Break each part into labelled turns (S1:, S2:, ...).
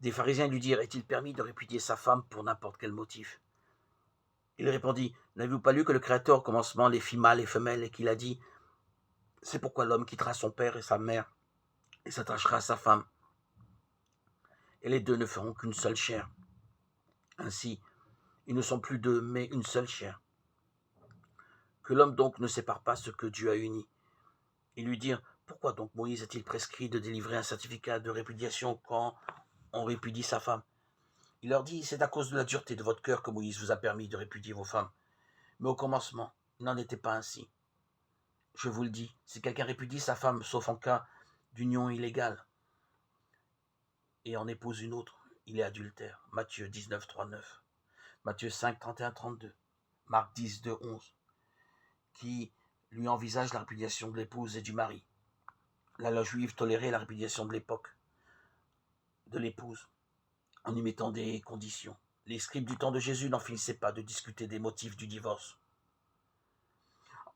S1: Des pharisiens lui dirent: Est-il permis de répudier sa femme pour n'importe quel motif? Il répondit: N'avez-vous pas lu que le Créateur au commencement les fit mâles et femelles, et qu'il a dit: C'est pourquoi l'homme quittera son père et sa mère et s'attachera à sa femme, et les deux ne feront qu'une seule chair. Ainsi, ils ne sont plus deux, mais une seule chair. Que l'homme donc ne sépare pas ce que Dieu a uni. Ils lui dirent: Pourquoi donc Moïse a-t-il prescrit de délivrer un certificat de répudiation quand on répudie sa femme? Il leur dit: C'est à cause de la dureté de votre cœur que Moïse vous a permis de répudier vos femmes. Mais au commencement, il n'en était pas ainsi. Je vous le dis, si quelqu'un répudie sa femme, sauf en cas d'union illégale, et en épouse une autre, il est adultère. Matthieu 19, 3, 9. Matthieu 5, 31, 32. Marc 10, 2, 11. Qui lui envisage la répudiation de l'épouse et du mari. La loi juive tolérait la répudiation de l'époque, de l'épouse, en y mettant des conditions. Les scribes du temps de Jésus n'en finissaient pas de discuter des motifs du divorce.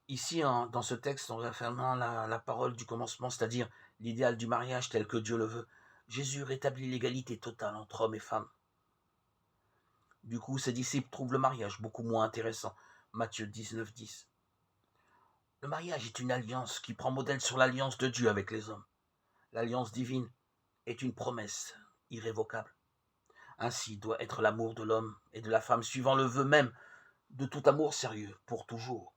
S1: Ici, dans ce texte, on réaffirmant la parole du commencement, c'est-à-dire l'idéal du mariage tel que Dieu le veut. Jésus rétablit l'égalité totale entre hommes et femmes. Du coup, ses disciples trouvent le mariage beaucoup moins intéressant. Matthieu 19, 10. Le mariage est une alliance qui prend modèle sur l'alliance de Dieu avec les hommes. L'alliance divine est une promesse irrévocable. Ainsi doit être l'amour de l'homme et de la femme, suivant le vœu même de tout amour sérieux, pour toujours.